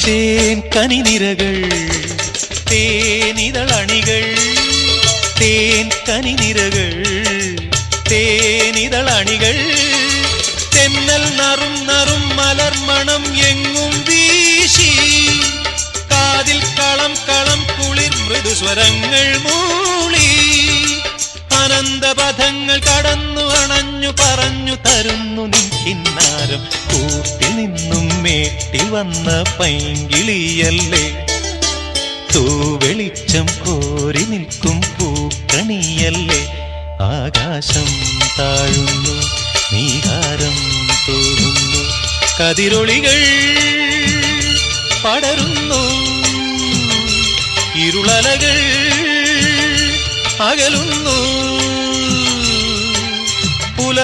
തേൻ കനിനിരകൾ തേനിതളണികൾ തേൻ കനിനിരകൾ തേനിതളണികൾ തെന്നൽ നറും നറും മലർമണം എങ്ങും വീശി കാതിൽ കളം കളം കുളിർ മൃദുസ്വരങ്ങൾ മൂളി അനന്തപഥങ്ങൾ കടന്നു അണഞ്ഞു പറഞ്ഞു തരുന്നു നിൻ കിന്നാരം കൂട്ടിൽ നിന്നും മേട്ടിൽ വന്ന പൈങ്കിളിയല്ലേ തൂവെളിച്ചം കോരി നിൽക്കും പൂക്കണിയല്ലേ ആകാശം താഴുന്നു നീഹാരം തോന്നുന്നു കതിരൊളികൾ പടരുന്നു ഇരുളലകൾ അകലുന്നു